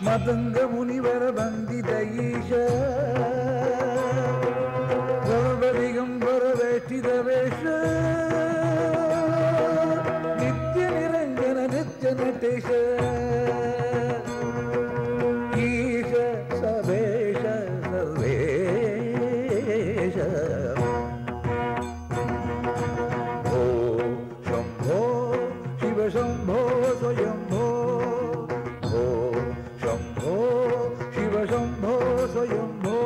मतंग मुनिवर वंदित ईश सर्वदिगंबर वेष्टित वेश नित्य निरंजन नित्य नटेश ईश सवेश सर्वेश ओ शंभो शिव शंभो स्वयंभो स्वयंभो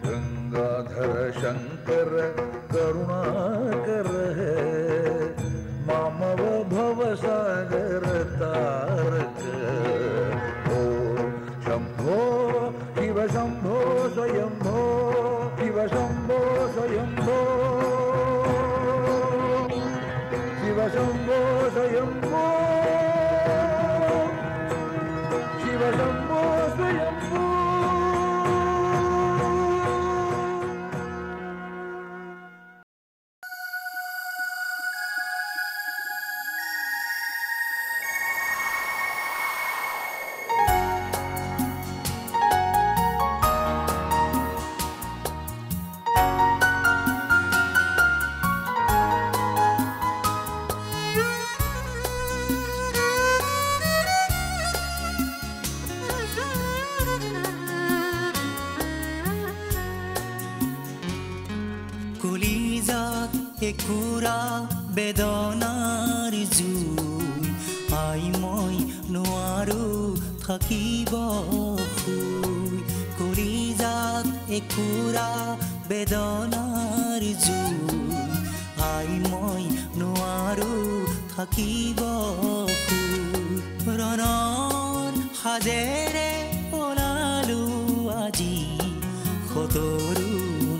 गंगाधर शंकर करुणाकर मामव भव सागर तारक ओ शंभो शिव शंभो स्वयंभो शिव शंभो स्वयंभो शिव शंभो स्वयंभो কলিজাত একুৰা বেদনাৰ জুই আই মই নোৱাৰো থাকিব শুই কলিজাত একুৰা বেদনাৰ জুই আই মই নোৱাৰো থাকিব শুই ৰণৰ সাজেৰে ওলালো আজি সতৰু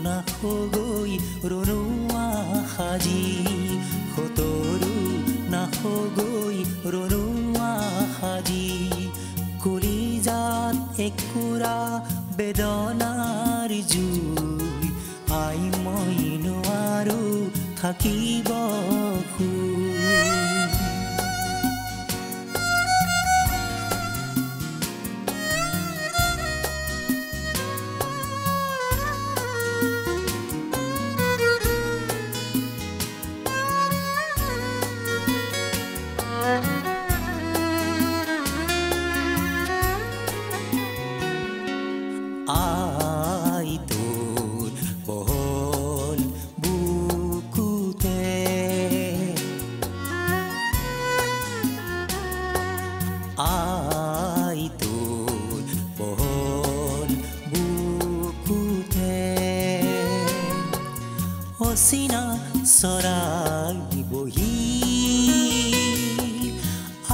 নাহগৈ ৰণুৱা সাজি সতৰু নাহগৈ ৰণুৱা সাজি কলিজাত একুৰা বেদনাৰ জুই আই মই নোৱাৰো থাকিব শুই অচিনা চৰাই বহি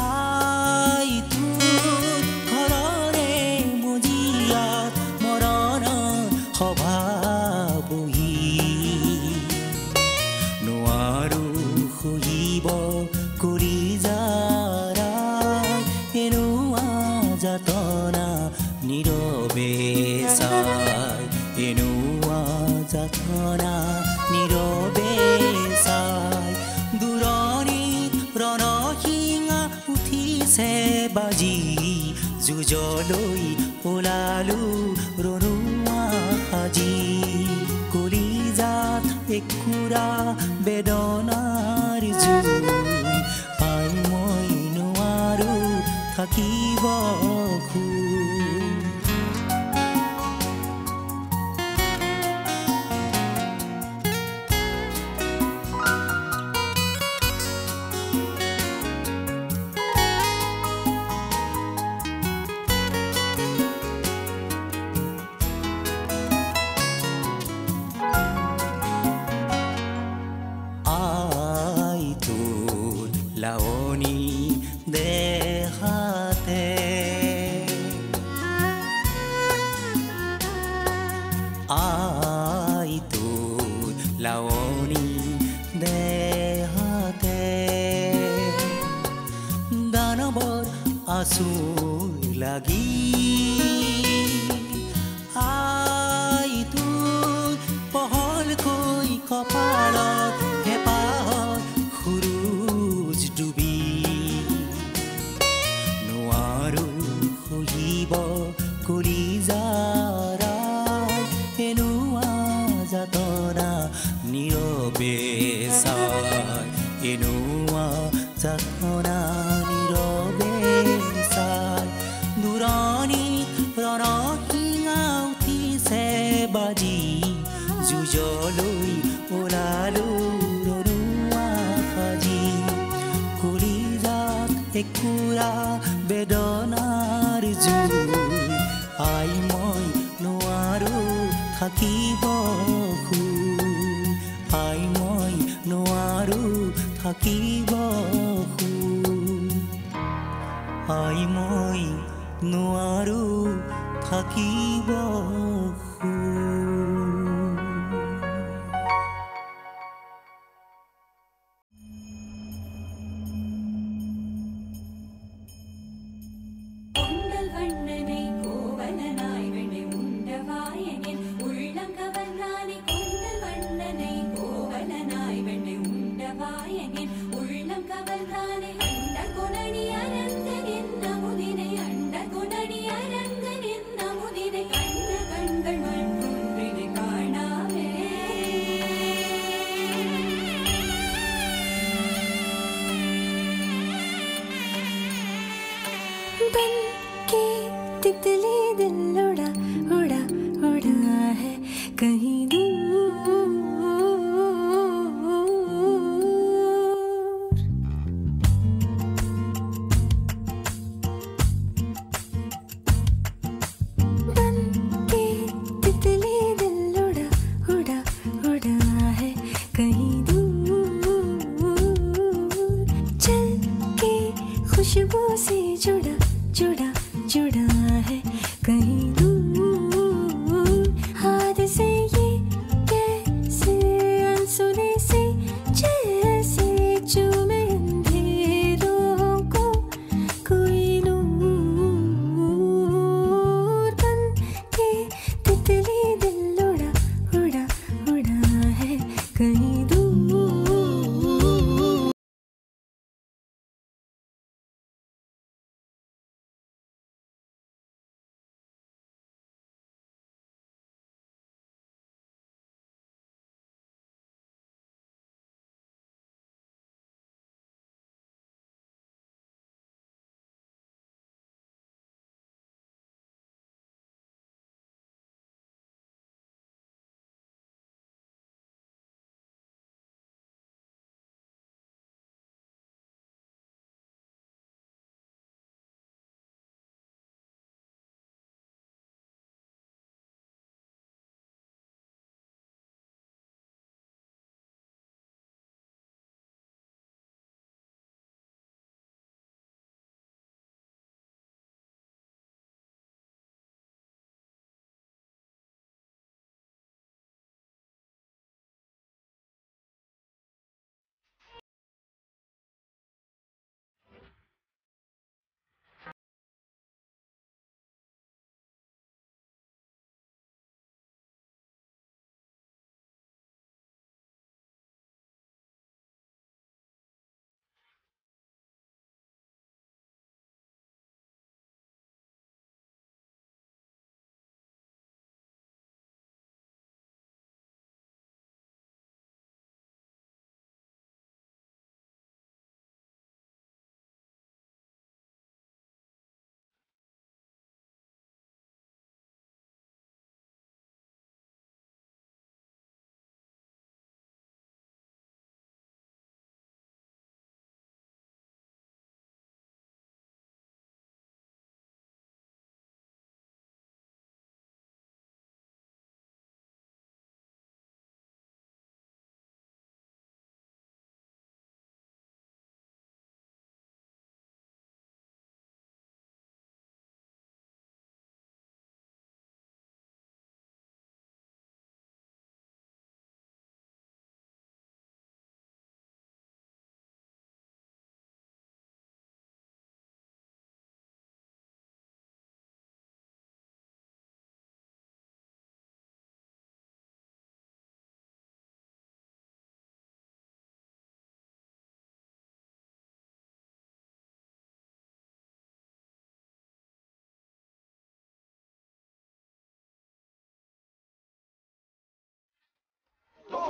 আই তোৰ ঘৰৰে মজিয়াত মৰণ সভা বহি নোৱাৰো সহিব কলিজাৰা এনেকুৱা যাতনা নীৰৱে চাই এনেকুৱা যাতনা নীৰৱে চাই দূৰণিত ৰণশিঙা উঠিছে বাজি যুঁজলৈ ওলালো ৰণুৱা সাজি কলিজাত একুৰা বেদনাৰ জুই আই মই নোৱাৰো থাকিব শুই লাৱনী দেখাতে আই তোৰ লাৱনী দেখাতে দানৱৰ আঁচুৰ লাগি আই তোৰ পহলকৈ কপালত হেঁপাহত খুৰুজ ডুবি নোৱাৰো সহিব কলিজাৰা এনেকুৱা যাতনা নীৰৱে চাই এনেকুৱা যাতনা নীৰৱে চাই দূৰণিত ৰণশিঙা উঠিছে বাজি যুঁজলৈ ওলালো ৰণুৱা সাজি কলিজাত একুৰা বেদনাৰ জুই আই মই নোৱাৰো থাকিব শুই আই মই নোৱাৰো থাকিব শুই আই মই নোৱাৰো থাকিব শুই Thank you.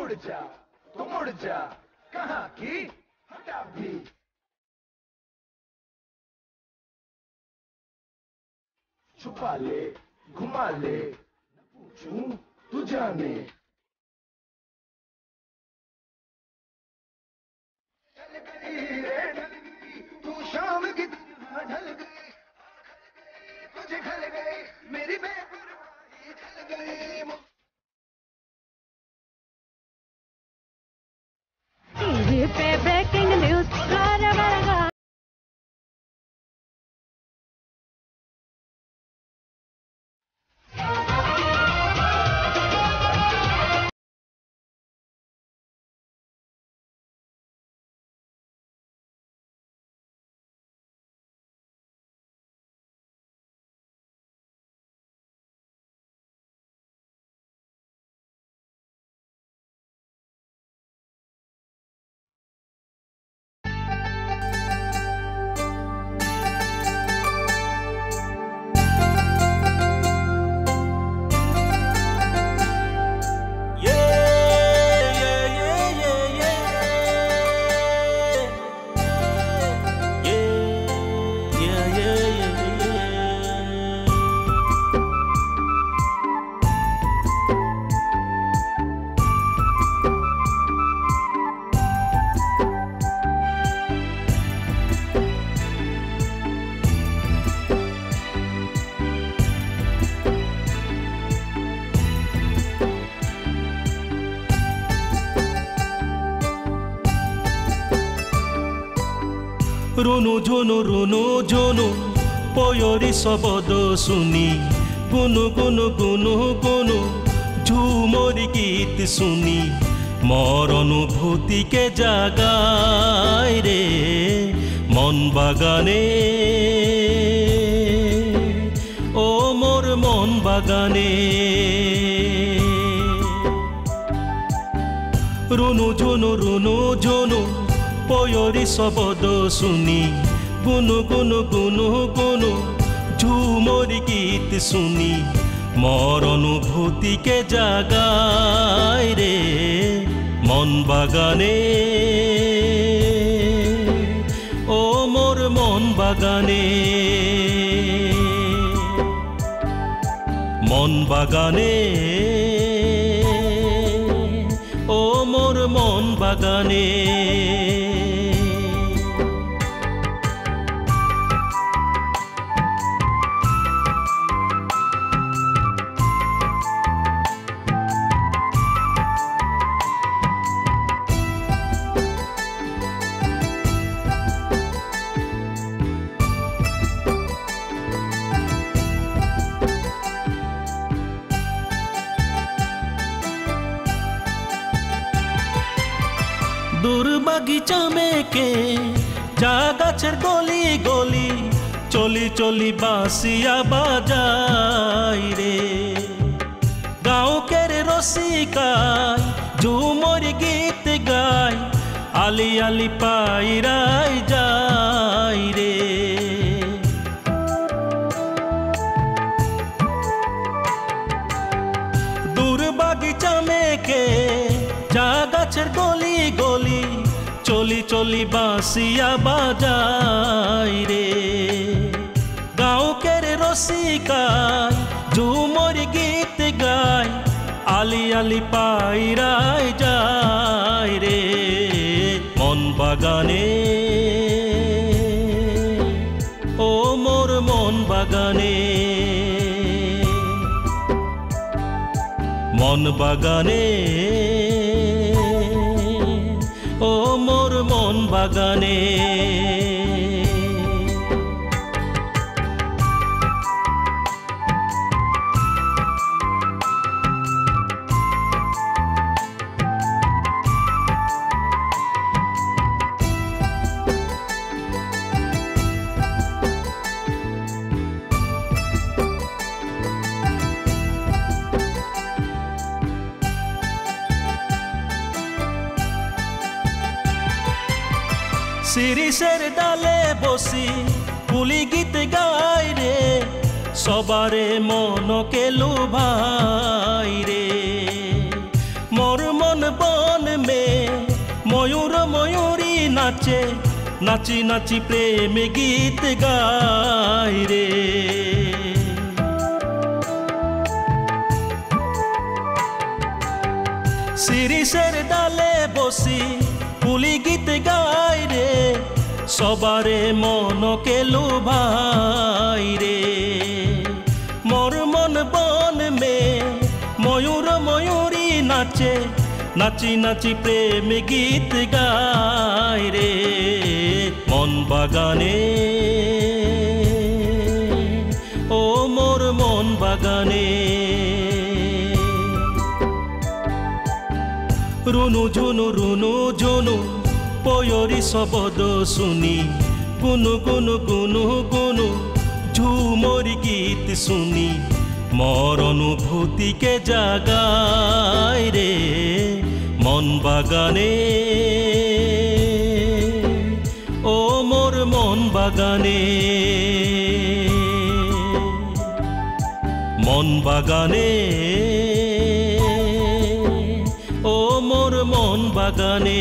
मुड़ जा तो मुड़ जा कहाँ की हटा भी छुपा ले घुमा ले न पूछूं तू जाने ढल गई रे ढल गई तू शाम की ढल गई तुझे खल गई मेरी बेपरवाही ढल गई टीवी पे ब्रेकिंग न्यूज गाना बजा रोनो जोनो पयरी शब्द शुनी गुनु गुनु गुनु गुनु झूमर गीत शुनी मोर अनुभूति के जागाय रे मन बागाने ओ मोर मन बागाने रोनो जोनो पयरी शब्द शुनी गुनु गुनु गुनु गुनु झूमर गीत शुनी मोर अनुभूति के जागाय रे मन बागाने ओ मोर मन बागाने मन बागाने ओ मोर मन बागाने दूर बागीचा में के जा गाछेर गली गली चली चली बासिया बाजाई रे गाँव के रसिकाय झूमर गीत गाय आली आली पायराय जाय रे दूर बागीचा में के जा गाछेर गली गली चली चली बासिया बाजाय रे गाँव के रसिकाय झूमर गीत गाय आली आली पायराय जाय रे मन बागाने ओ मोर मन बागाने मन बागाने ओ मोर मन बागाने शिरीषेर डाले बसी कुली गीत गाय रे सबारे मन के लुभाय रे मोर मन मन बन में मयूर मयूरी नाचे नाची नाची प्रेम गीत गाय रे शिरीषेर डाले बसी पुली गीत गाय रे सबारे मनके लुभाई रे मोर मन बन में मयूर मयूरी नाचे नाची नाची प्रेम गीत गाय रे मन बागाने ओ मोर मन बागाने रुनु झुनु पयरी शब्द शुनी गुनु गुनु गुनु गुनु झुमरी गीत शुनी मोर अनुभूति के जागाय रे मन बागाने ओ मोर मन बागाने मन बागाने ओ मोर मन बागाने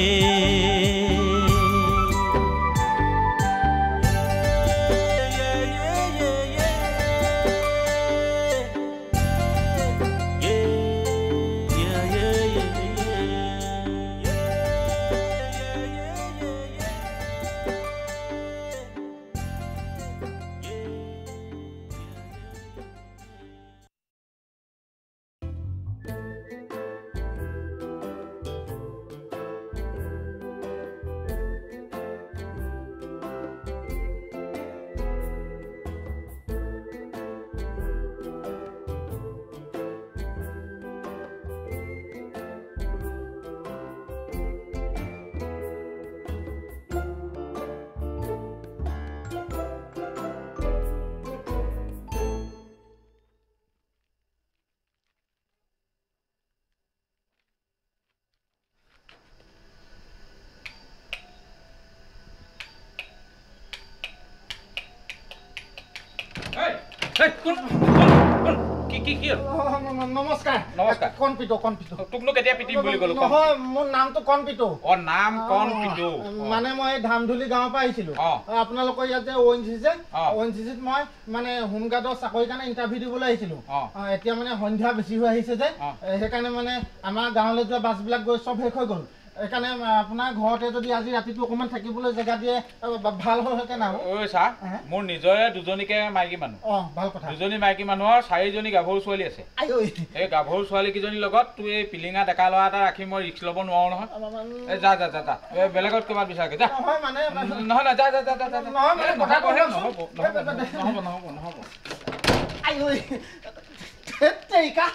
नमस्कार नमस्कार कौन पिटो तुकनो केতিয়া पिटिम বুলি কলো নহয় মোৰ নামটো কন পিটো নাম কন পিটো মানে মই ধামধুলি গাঁৱৰ পৰা আহিছিলো আপোনালোকৰ ইয়াতে ONCCত মই মানে হোমগাৰ্ডৰ চাকৰি কাৰণে ইন্টাৰভিউ দিবলৈ আহিছিলো এতিয়া মানে সন্ধ্যা বেছি হৈ আহিছে যে সেইকাৰণে মানে আমাৰ গাঁৱলৈ যোৱা বাছবিলাক গৈ সব শেষ হৈ গ'ল এখানে আপোনাৰ ঘৰতে যদি আজি ৰাতিটো অকমান থাকিবলৈ জায়গা দিয়ে ভাল হয় হেতে না ওই সা মোৰ নিজৰে দুজনীকে মাইকী মানুহ ভাল কথা দুজনী মাইকী মানুহৰ চাৰিজনী গাভৰু ছোৱালী আছে এই গাভৰু ছোৱালী কিজনী লগত তুই এই পিলিঙা ডেকা লৰা এটা ৰাখি মই ৰিক্স ল'ব নোৱাৰো নহয় এই যা যা যা এই বেলেগত কিবা বিচাৰকে যা নহয় মানে নহয় না যা যা যা যা নহয় মানে কথা নহব আই ঐ তেইকা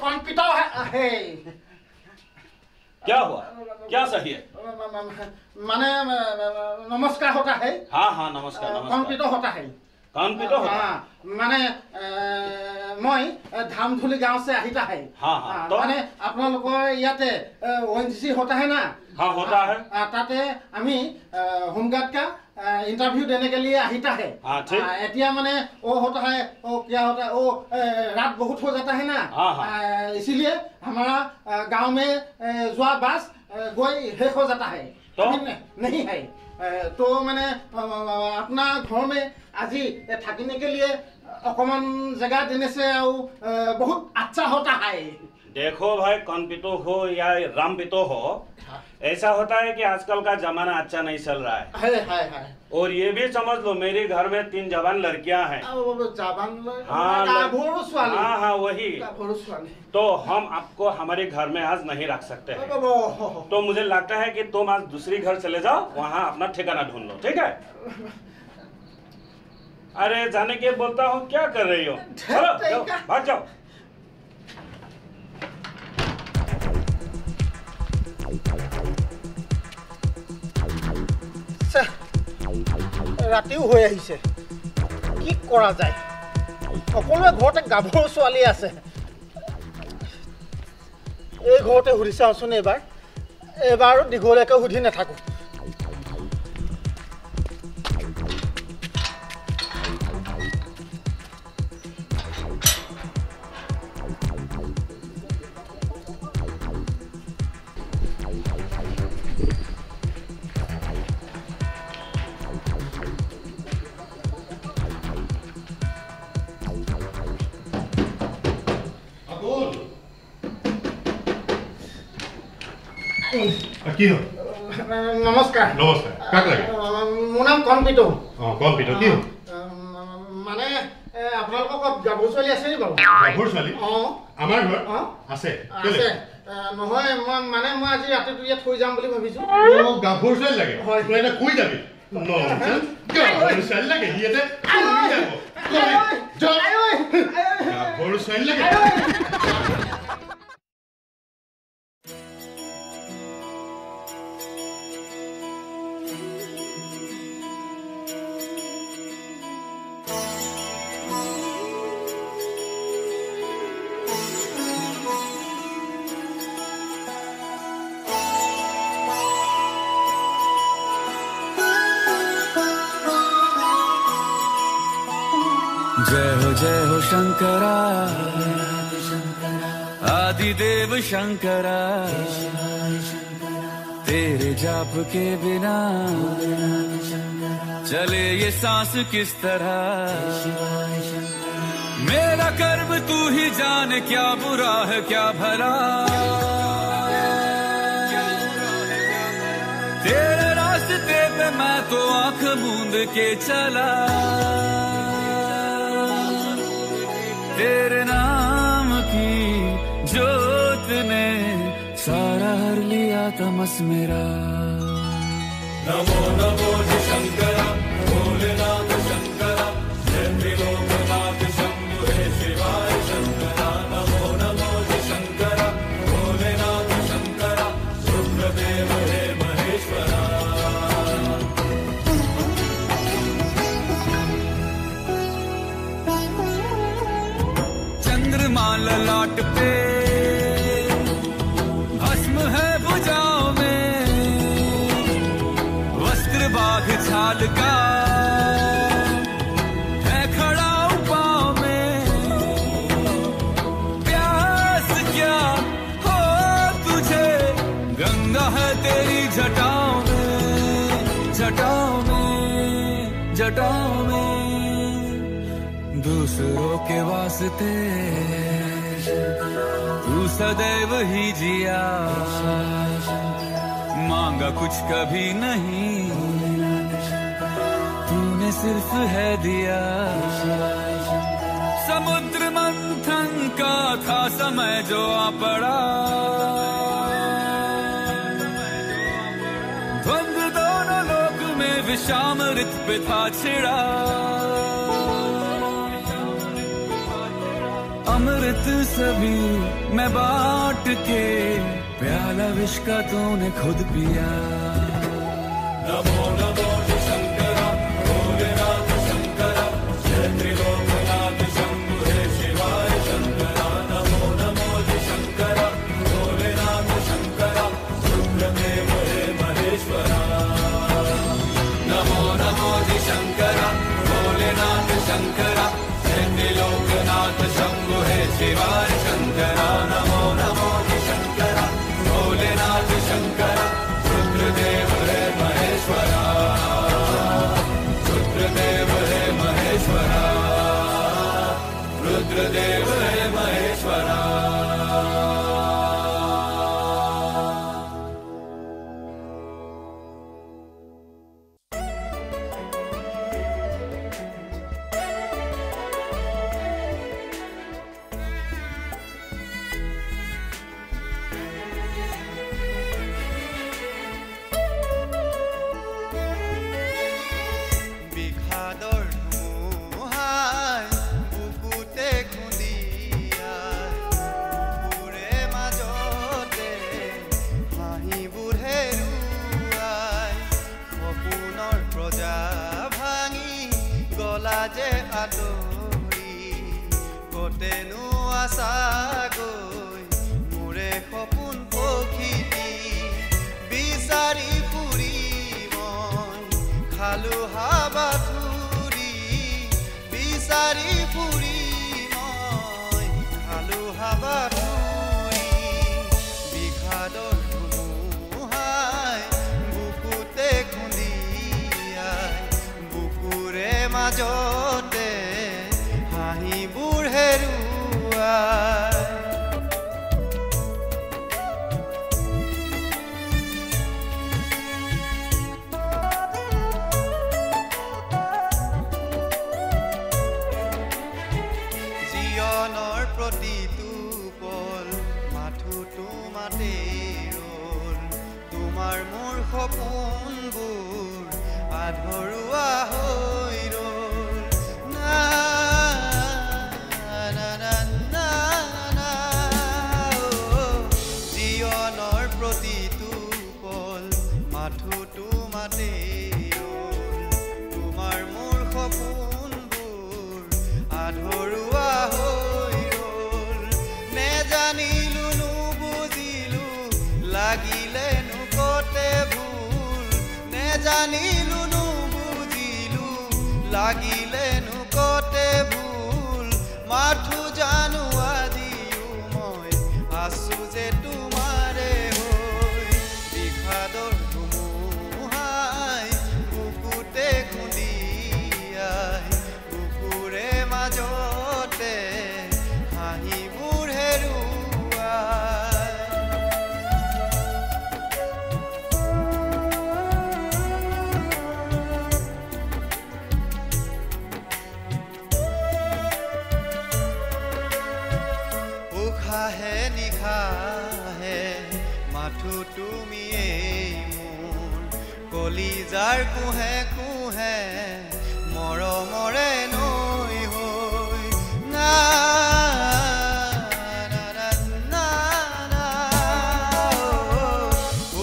कौन पिता है क्या हुआ क्या सही है माने नमस्कार होता है हाँ हाँ नमस्कार कौन पिता होता है कौन पिता होता है माने मैं धामधुली गांव से আহিता है हाँ हाँ तो माने अपना लोग याते ONCC होता है ना हाँ होता है ताते आमी होमगार्ड का इंटरव्यू देने के लिए আহিता है एतिया माने वो होता है वो क्या होता है वो रात बहुत हो जाता है ना इसीलिए हमारा गांव में जुआ बस गोई हेख हो जाता है तो नहीं है तो मैंने अपना घर में आज थकने के लिए अकमान जगह देने से बहुत अच्छा होता है देखो भाई कौन पितो हो या राम पितो हो ऐसा होता है कि आजकल का जमाना अच्छा नहीं चल रहा है और ये भी समझ लो मेरे घर में 3 जवान लड़कियां हैं हाँ हाँ वही तो हम आपको हमारे घर में आज नहीं रख सकते हैं तो मुझे लगता है कि तुम आज दूसरी घर चले जाओ वहाँ अपना ठिकाना ढूंढ लो ठीक है अरे जाने के बोलता हूँ क्या कर रही हो चलो भाग जाओ रातिও হৈ আহিছে কি কৰা যায় সকলোৱে ঘৰতে গাভৰু ছোৱালী আছে এই ঘৰতে সুধি চাওঁচোন এবাৰ দীঘলীয়াকৈ সুধি নাথাকোঁ কি হ'ল নমস্কাৰ কাক লাগে মোৰ নাম কণপিতৌ কণপিতৌ কি হ'ল মানে আপোনালোকৰ ক'ত গাভৰু ছোৱালী আছে নি বাৰু গাভৰু ছোৱালী আমাৰ ঘৰত আছে নহয় মই আজি ৰাতিটো ইয়াত থৈ যাম বুলি ভাবিছোঁ গাভৰু ছোৱালী লাগে তই এতিয়া শুই যাবি গাভৰু ছোৱালী লাগে ইয়াতে গাভৰু ছোৱালী লাগে जय हो शंकरा आदिदेव शंकरा तेरे जाप के बिना चले ये सांस किस तरह मेरा कर्म तू ही जाने क्या बुरा है क्या भला तेरे रास्ते पे मैं तो आंख मूंद के चला तेरे नाम की जोत ने सारा हर लिया तमस मेरा नमो नमो शंकरा भोलेनाथ शंकरा जय त्रिलोकनाथ शंभु हे शिवाय शंकरा नमो नमो शंकरा भोलेनाथ शंकरा रुद्रदेव हे महेश्वरा चंद्रमा ललाट पे भस्म है भुजाओं में वस्त्र बाघ छाल का है खड़ा पाँव में प्यास क्या हो तुझे गंगा है तेरी जटाओं में जटाओं में जटाओं में दूसरों के वास्ते तू सदैव ही जिया मांगा कुछ कभी नहीं तूने सिर्फ है दिया समुद्र मंथन का था समय जो आ पड़ा द्वंद्व दोनों लोक में विषामृत पे था छिड़ा अमृत सभी मैं बांट के प्याला विष का तूने खुद पिया नमो नमो शंकरा भोलेनाथ शंकरा जय त्रिलोकनाथ शंभु हे शिवाय शंकरा नमो नमो शंकरा भोलेनाथ शंकरा रुद्रदेव हे महेश्वरा नमो नमो शंकरा भोलेनाथ शंकरा जय त्रिलोकनाथ शंभु हे शिवाय शंकरा नमो नमो शंकरा भोलेनाथ शंकरा रुद्रदेव हे महेश्वरा रुद्रदेव हे महेश्वरा रुद्रदेव हे महेश्वरा আশা গৈ মোৰে সপোন খালো হাবাথুৰি বিচাৰি ফুৰি মই খালো হাবাথুৰি বিষাদৰ ধুমুহাই বুকুতে খুন্দিয়াই বুকুৰে মাজতে হাঁহিবোৰ হেৰুৱাই প্ৰতিটো পল মাথোঁটো মাতে ৰ'ল তোমাৰ মোৰ সপোনবোৰ আধৰুৱা হৈ ৰ'ল না না না না না জীৱনৰ প্ৰতিটো পল মাথোঁটো মাতে ৰ'ল তোমাৰ মোৰ সপোনবোৰ আধৰুৱা লাগিলে নুকতে ভুল নেজানিলো নুবুজিলো লাগিলে নুকতে ভুল মাথো জানো আজিও মই আছো যে তোমাৰে হৈ বিষাদৰ ধুমুহাই বুকুতে খুন্দিয়াই বুকুৰে মাজতে হাঁহিবোৰ হেৰুৱাই উশাহে নিশাহে মাথো তুমিয়েই মোৰ কলিজাৰ কুহে কুহে মৰমৰে নৈ হৈ না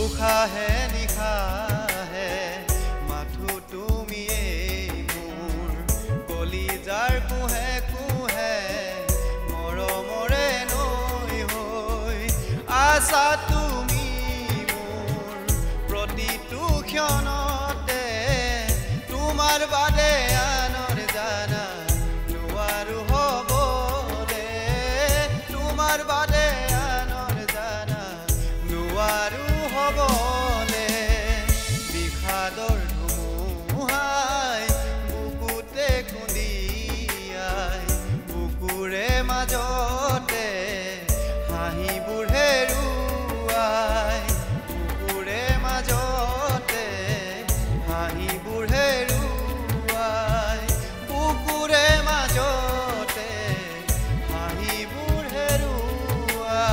উশাহে নিশাহে মাথো তুমিয়েই মোৰ কলিজাৰ কুহে কুহে মৰমৰে আছা তুমি মোৰ প্ৰতিটো ক্ষণতে তোমাৰ বাদে আনৰ জানা নোৱাৰো হ'বলে তোমাৰ বাদে আনৰ জানা নোৱাৰো হ'বলে বিষাদৰ ধুমুহাই বুকুতে খুন্দিয়াই বুকুৰে মাজতে হাঁহিবোৰ হেৰুৱাই বুকুৰে মাজতে হাঁহিবোৰ হেৰুৱাই বুকুৰে মাজতে হাঁহিবোৰ হেৰুৱাই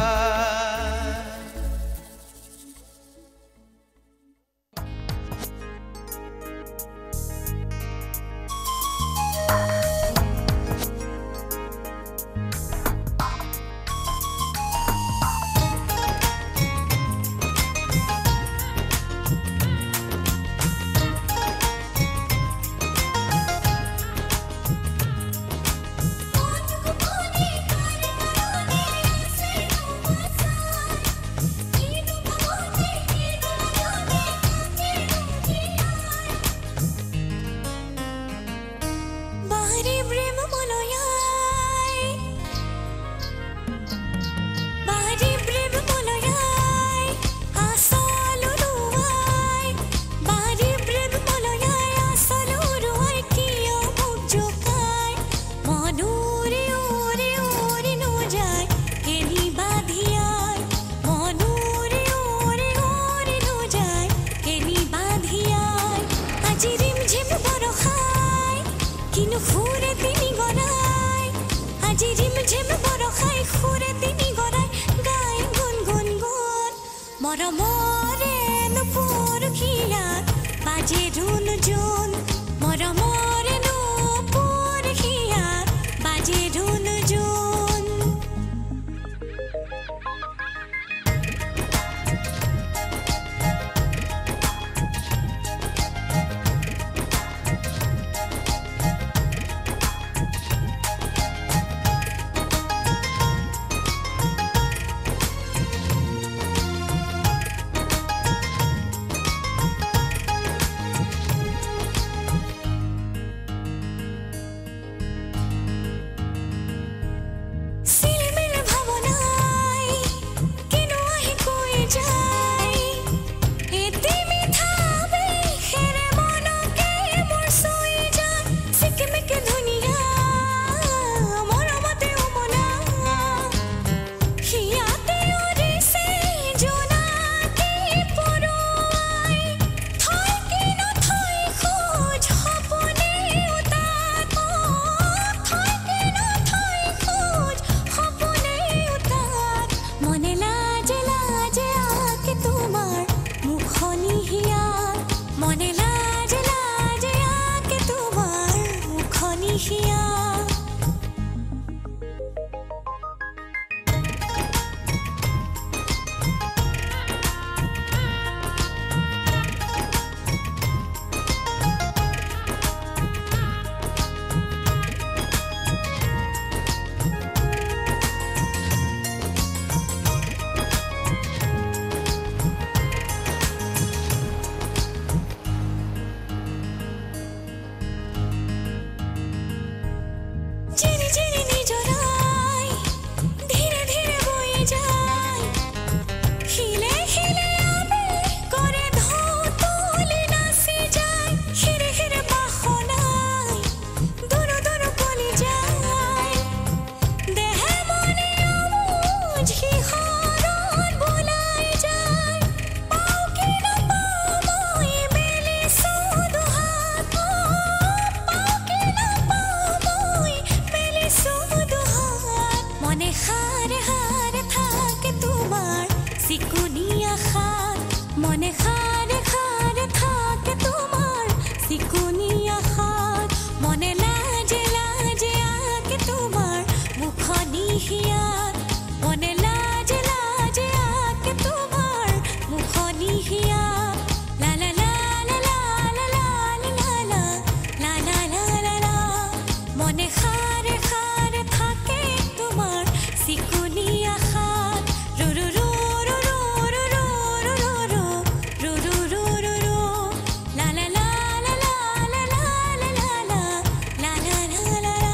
মৰমৰে নুপুৰখিলা বাজে ধুন জোন মৰমৰে নুপুৰখিলা বাজে ধুন জোন মনে খারে খারে থাকে তোমার সিকুনিয়া হাত মনে লাজে লাজে আকে তোমার মুখনি হিয়াত মনে লাজে লাজে আকে তোমার মুখনি হিয়াত লা লা লা লা লা লা লা লা লা লা লা লা লা মনে খারে খারে থাকে তোমার সিকুনিয়া হাত রু রু রু রু রু রু রু রু রু রু রু রু রু লা লা লা লা লা লা লা লা লা লা লা লা লা লা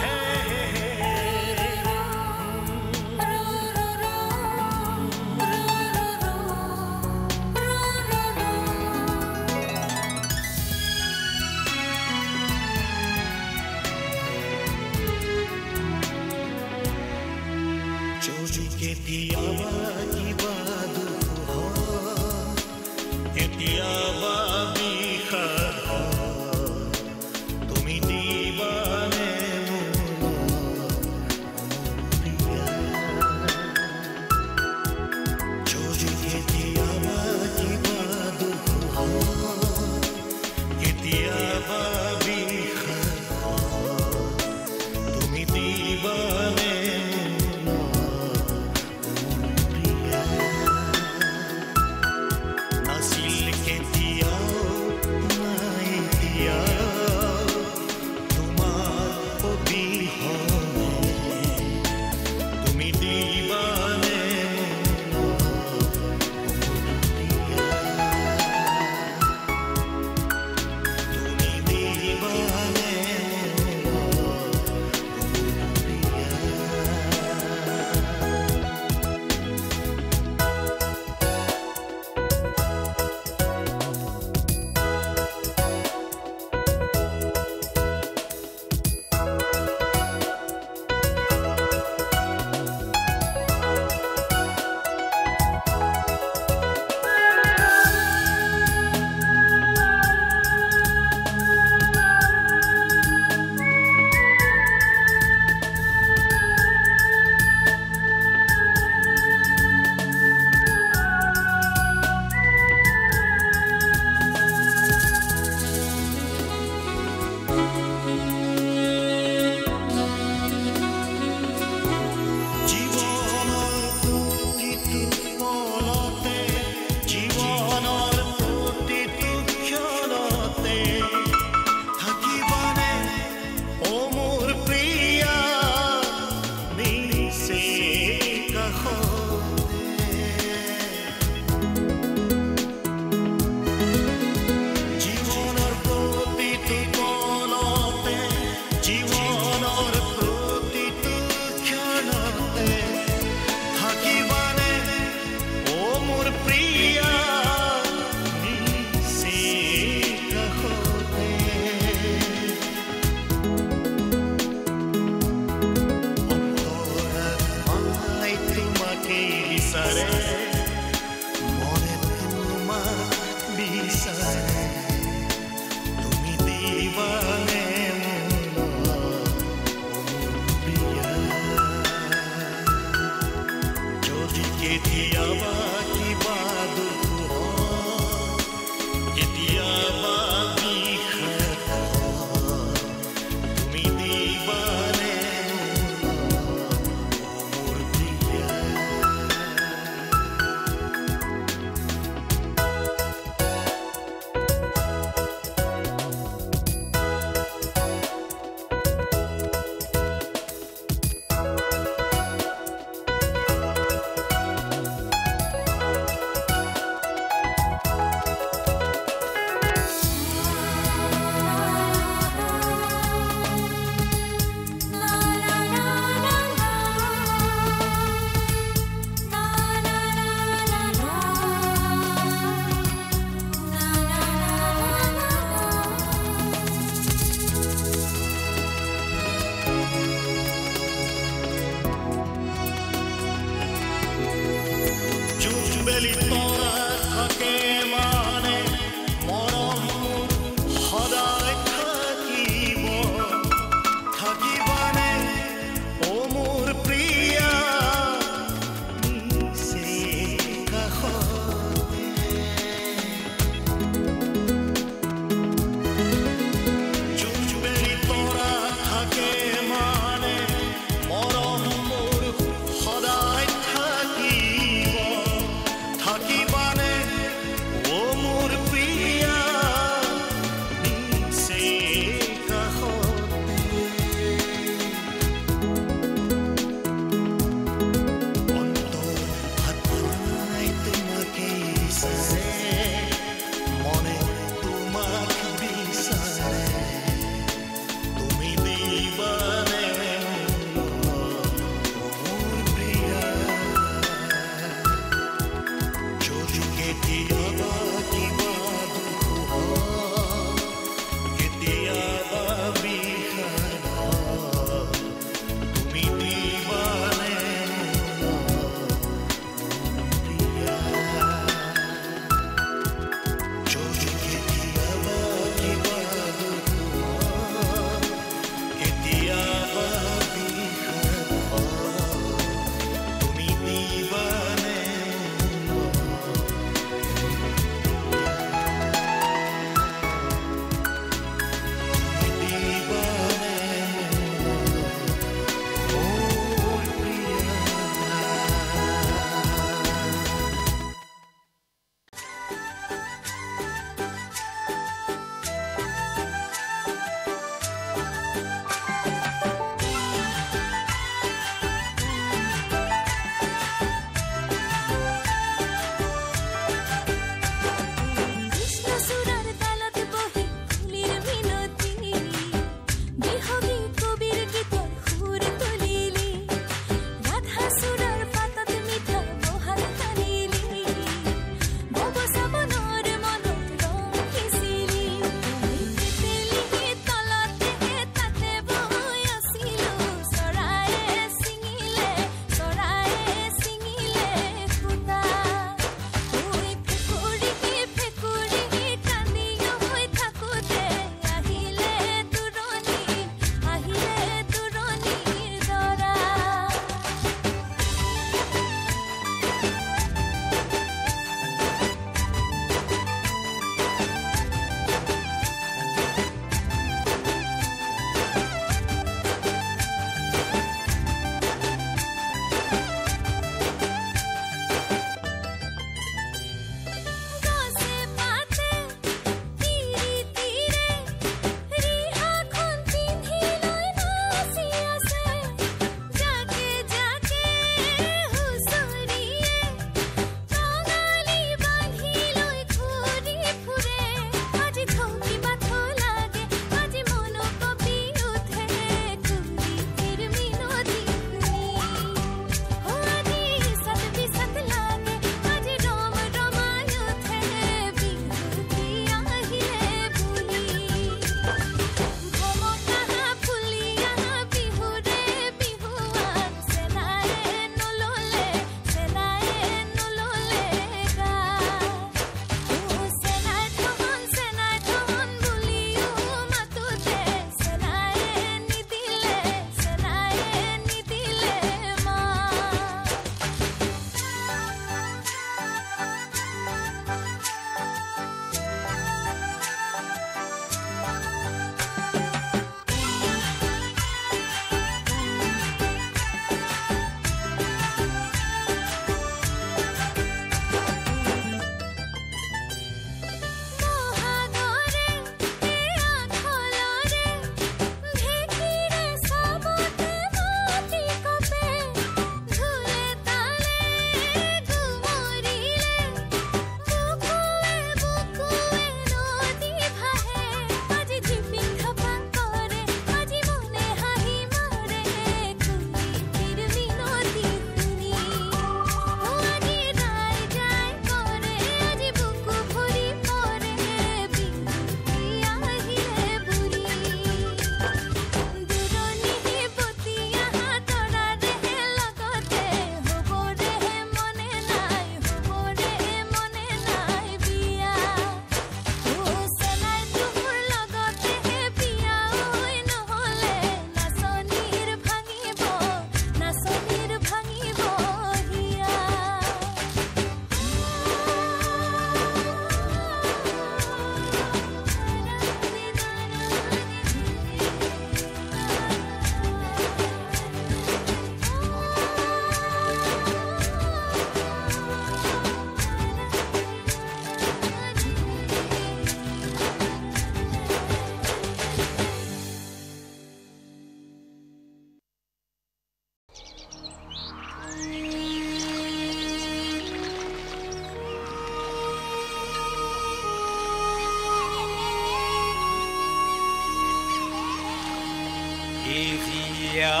জিয়া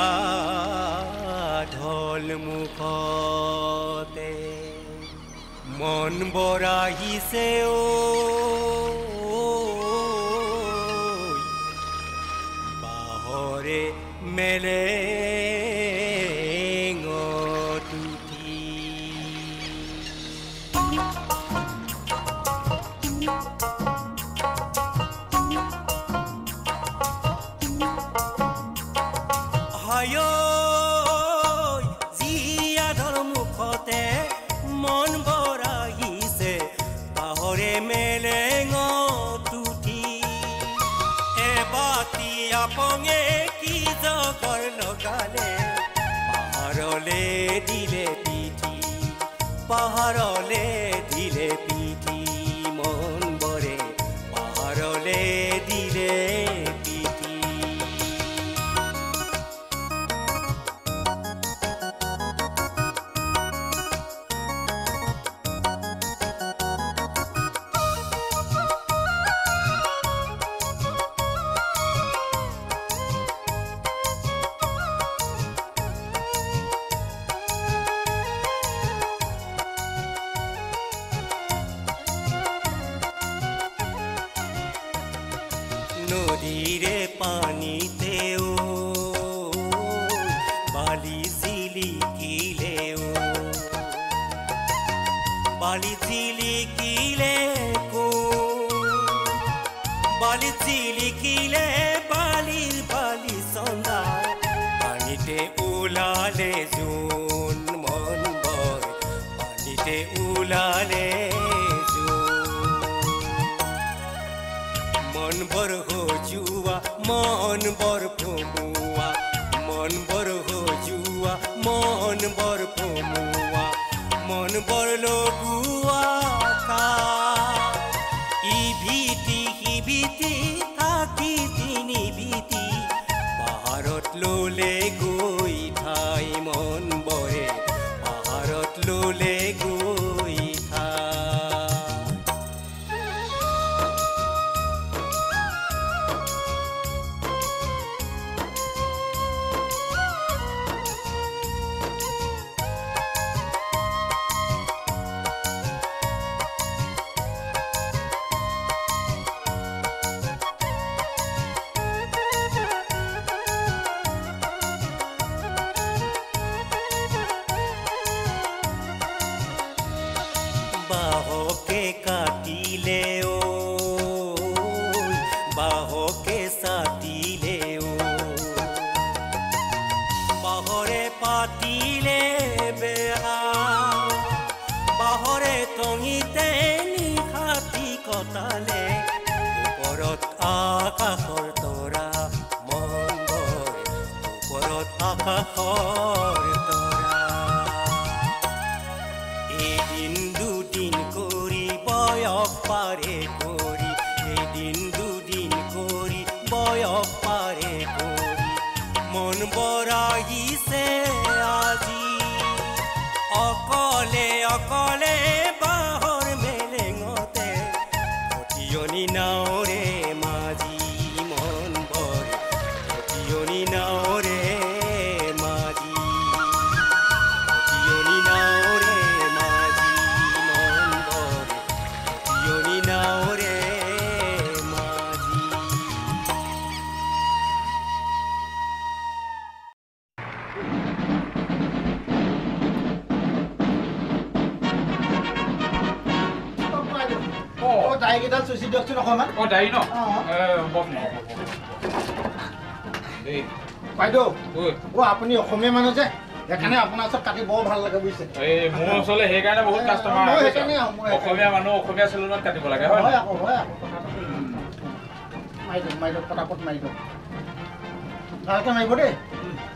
ঢল মুখতে মন বৰাহিছে বাহৰে মেলে পাহাৰলে দিলে পিঠি মন বৰে পাহাৰলে দিলে পিঠি নদীৰে পানীতে বালি জিলিকিলে বালি জিলিকিলে বালি জিলিকিলে বালিৰ বালি চন্দা পানীতে ওলালে জোন মন বৰ পানীতে ওলালে মন বৰ হজুৱা মন বৰ ফমুৱা মন বৰ হজুৱা মন বৰ ফমুৱা মন বৰ লগোৱা ইভিতি সিভিতি থাকি তিনি ভিতি পাহাৰত ললে গৈ ঠাই মন বৰে পাহাৰত ললে গৈ বাহকে কাটিলে বাহকে সাটিলে বাহৰে পাতিলে বেয়া বাহৰে টঙিতে নিশাতি কটালে ওপৰত আকাশৰ তৰা মন বৰ ওপৰত আকাশৰ তৰা এদিন দুদিন কৰি বয়স পাৰে কৰি এদিন দুদিন কৰি বয়স পাৰে কৰি মন বৰাহিছে আজি অকলে অকলে বাহৰ মেলেঙতে অতিয়নি নাৱৰে মাজি মন বৰ অতিয়নি নাৱৰে মাজি অতিয়নি নাৱৰে মাজি মন বৰ অতিয়নি নাৱৰে মাজি ডাইকেইডাল চুচি দিয়কচোন অকণমান ডাই ন বাইদেউ আপুনি অসমীয়া মানুহ যে সেইকাৰণে আপোনাৰ ওচৰত কাটি বৰ ভাল লাগে বুজিছে মোৰ ওচৰলৈ সেইকাৰণে বহুত কাষ্টমাৰ অসমীয়া মানুহ অসমীয়া চেলুনত কাটিব লাগে হয় আকৌ মাৰি দিয়ক পটাপট মাৰি দিয়ক ভালকৈ মাৰিব দেই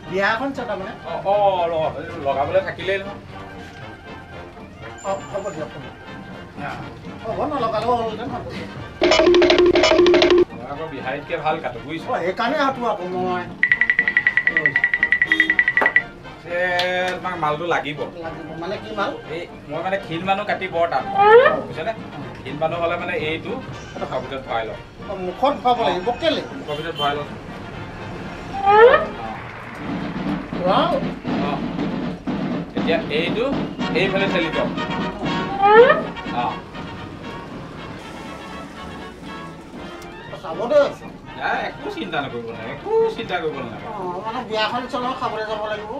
বিয়া এখন চা তাৰমানে লগাবলৈ থাকিলেই নহয় হ'ব দিয়ক হ'ব নলগালেও হ'লহেঁতেন আকৌ বিহাৰীতকৈ ভাল কাটো বুজিছ সেইকাৰণে হাতো আকৌ মই তোমাক মালটো লাগিব মানে কি মাল এই মই মানে ক্ষীণ মানুহ কাটি বৰ টান বুজিছানে ক্ষীণ মানুহ হ'লে মানে এইটো মুখৰ ভিতৰত ভৰাই লওঁ মুখত ভৰাব লাগিব কেলে মুখৰ ভিতৰত ভৰাই লওঁ এতিয়া এইটো এইফালে ঠেলি দিয়ক চাব দেই একো চিন্তা নকৰিব নালাগে একো চিন্তা কৰিব নালাগে মানে বিয়াখন চলাও খাবলৈ যাব লাগিব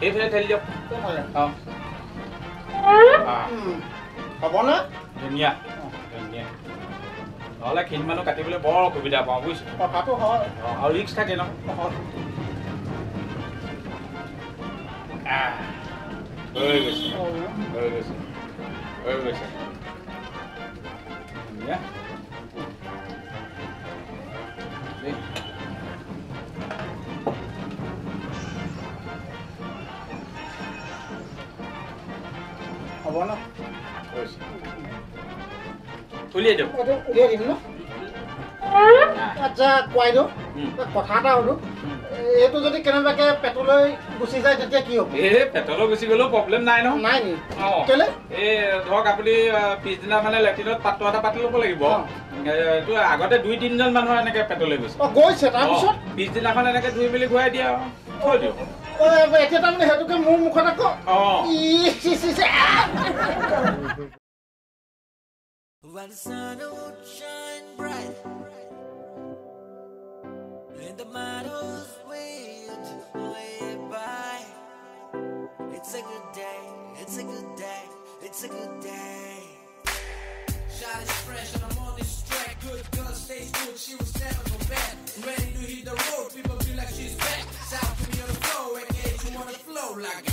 এইফালে ঠেলি দিয়ক হ'বনে ধুনীয়া ধুনীয়া নহ'লে খিনি মানুহ কাটিবলৈ বৰ অসুবিধা পাওঁ বুজিছোঁ কথাটো হয় আৰু ৰিক্স থাকে ন হৈ গৈছে হৈ গৈছে হৈ গৈছে ধুনীয়া হ'ব ন উলিয়াই দিয়ক উলিয়াই দিম ন আচ্ছা কোৱাই দিওঁ কথা এটা সুধো এইটো যদি কেনেবাকে পেটলৈ গুচি যায় তেতিয়া কি হ'ব এই পেটলৈ গুচি গ'লেও প্ৰব্লেম নাই নহয় নাই নি কেলে এই ধৰক আপুনি পিছদিনা মানে লেট্ৰিনত পাত্ৰ এটা পাতি ল'ব লাগিব এইটো আগতে 2-3জন মানুহ এনেকৈ পেটলৈ গৈছে গৈছে তাৰপিছত পিছদিনাখন এনেকৈ ধুই মেলি ঘূৰাই দিয়া থৈ দিয়ক এতিয়া তাৰমানে সেইটোকে মোৰ মুখত আকৌ When the sun would shine bright and the meadows went way by, it's a good day, it's a good day, it's a good day. Shot is fresh and I'm on this track. Good girl stays good, she was never go back. Ready to hit the road, people feel like she's back. South to me on the floor, engage, you wanna flow like